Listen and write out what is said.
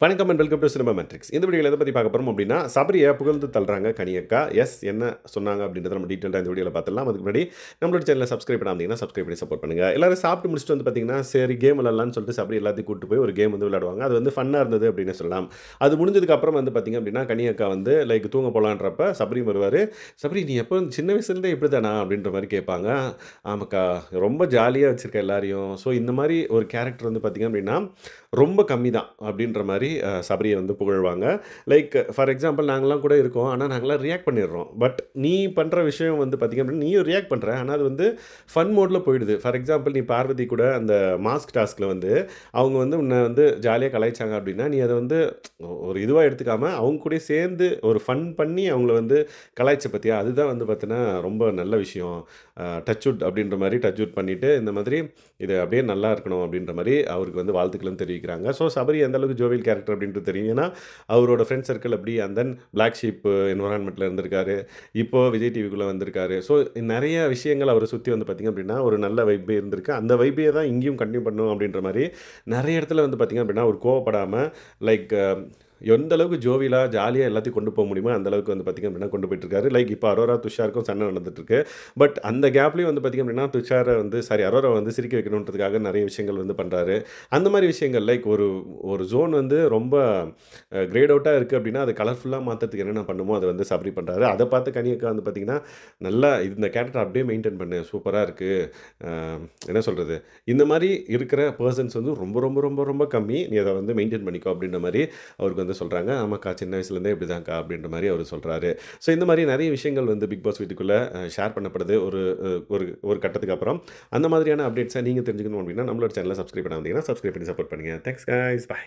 வணக்கம் and welcome to cinema matrix. இந்த வீடியோவில் எதை பற்றி பார்க்க போகிறோம் அப்படின்னா, சபரியை புகழ்ந்து தள்ளுறாங்க கனியக்கா. என்ன சொன்னாங்க அப்படின்றத நம்ம டீட்டெயிலாக இந்த வீடியோவில் பார்த்துடலாம். அதுக்கு முன்னாடி நம்மளோட சேனலை சப்ஸ்கிரைப் பண்ணாமல் சப்ஸ்கிரைப் பண்ணி சப்போர்ட் பண்ணுங்கள். எல்லாரும் சாப்பிட்டு முடிச்சுட்டு வந்து பார்த்தீங்கன்னா, சரி கேம் விளாட்லான்னு சொல்லிட்டு சபரி எல்லாத்தையும் கூட்டு போய் ஒரு கேம் வந்து விளையாடுவாங்க. அது வந்து ஃபன்னாக இருந்தது அப்படின்னு சொல்லலாம். அது முடிஞ்சதுக்கு அப்புறம் வந்து பார்த்தீங்க அப்படின்னா, கனியக்கா வந்து லைக் தூங்க போகலான்றப்ப சபரி வருவார். சபரி நீ எப்போ சின்ன வயசுலேருந்தே இப்படி தானா அப்படின்ற மாதிரி கேட்பாங்க. ஆமாக்கா ரொம்ப ஜாலியாக வச்சுருக்க எல்லாரையும். ஸோ இந்த மாதிரி ஒரு கேரக்டர் வந்து பார்த்தீங்க அப்படின்னா ரொம்ப கம்மி தான் அப்படின்ற மாதிரி சபரியை வந்து புகழ்வாங்க. லைக் ஃபார் எக்ஸாம்பிள் நாங்களாம் கூட இருக்கோம். ஆனால் நாங்களாம் ரியாக்ட் பண்ணிடுறோம். பட் நீ பண்ணுற விஷயம் வந்து பார்த்திங்க அப்படின்னா நீயும் ரியாக்ட் பண்ணுற. ஆனால் அது வந்து ஃபன் மோடில் போயிடுது. ஃபார் எக்ஸாம்பிள் நீ பார்வதி கூட அந்த மாஸ்க் டாஸ்கில் வந்து அவங்க வந்து உன்னை வந்து ஜாலியாக கலாய்ச்சாங்க அப்படின்னா நீ அதை வந்து ஒரு இதுவாக எடுத்துக்காமல் அவங்க கூட சேர்ந்து ஒரு ஃபன் பண்ணி அவங்கள வந்து கலாய்ச்ச பற்றியா அதுதான் வந்து பார்த்தீங்கன்னா ரொம்ப நல்ல விஷயம். டச்வுட் அப்படின்ற மாதிரி டச்வுட் பண்ணிவிட்டு இந்த மாதிரி இது அப்படியே நல்லா இருக்கணும் அப்படின்ற மாதிரி அவருக்கு வந்து வாழ்த்துக்களும் தெரிவிக்கிறாங்க. ஸோ சபரி எந்த அளவுக்கு ஜோவியல் கேரக்டர் அப்படின்ட்டு தெரியும். ஏன்னா அவரோட ஃப்ரெண்ட் சர்க்கிள் அப்படி அண்ட் தென் பிளாக் ஷீப் என்வரான்மெண்ட்டில் இருந்திருக்காரு. இப்போது விஜய் டிவிக்குள்ளே வந்திருக்காரு. ஸோ நிறைய விஷயங்கள் அவரை சுற்றி வந்து பார்த்திங்க அப்படின்னா ஒரு நல்ல வைப்பே இருந்திருக்கு. அந்த வைப்பே தான் இங்கேயும் கண்டினியூ பண்ணணும் அப்படின்ற மாதிரி நிறைய இடத்துல வந்து பார்த்திங்க அப்படின்னா ஒரு கோவப்படாமல் லைக் எந்த அளவுக்கு ஜோவியலாக ஜாலியாக எல்லாத்தையும் கொண்டு போக முடியுமோ அந்த அளவுக்கு வந்து பார்த்திங்க அப்படின்னா கொண்டு போயிட்டுருக்காரு. லைக் இப்போ அரோரா துஷாருக்கும் சண்டை நடந்துட்டுருக்கு. பட் அந்த கேப்லேயும் வந்து பார்த்திங்க அப்படின்னா துஷாரை வந்து அரோரா வந்து சிரிக்க வைக்கணுன்றதுக்காக நிறைய விஷயங்கள் வந்து பண்ணுறாரு. அந்த மாதிரி விஷயங்கள் லைக் ஒரு ஜோன் வந்து ரொம்ப கிரேட் அவுட்டாக இருக்குது அப்படின்னா அதை கலர்ஃபுல்லாக மாற்றுறதுக்கு என்னென்ன பண்ணுமோ அதை வந்து சபரி பண்ணுறாரு. அதை பார்த்து கனியக்கா வந்து பார்த்திங்கன்னா நல்லா இந்த கேரக்டர் அப்படியே மெயின்டைன் பண்ணு சூப்பராக இருக்குது. என்ன சொல்கிறது இந்த மாதிரி இருக்கிற பர்சன்ஸ் வந்து ரொம்ப ரொம்ப ரொம்ப ரொம்ப கம்மி. நீ அதை வந்து மெயின்டைன் பண்ணிக்கோ அப்படின்ற மாதிரி அவருக்கு வந்து சொல்கிறாங்க. ஆமாக்கா சின்ன வயசுலேருந்தே இப்படி தான்க்கா அப்படின்ற மாதிரி அவர் சொல்கிறாரு. ஸோ இந்த மாதிரி நிறைய விஷயங்கள் வந்து பிக் பாஸ் வீட்டுக்குள்ளே ஷேர் பண்ணப்படுது ஒரு ஒரு ஒரு கட்டத்துக்கு அப்புறம். அந்த மாதிரியான அப்டேட்ஸை நீங்கள் தெரிஞ்சுக்கணும் அப்படின்னா நம்மளோட சேனலை சப்ஸ்கிரைப் பண்ணாமல் சப்ஸ்கிரைப் பண்ணி சப்போர்ட் பண்ணுங்கள். தேங்க்ஸ் கைஸ், பாய்.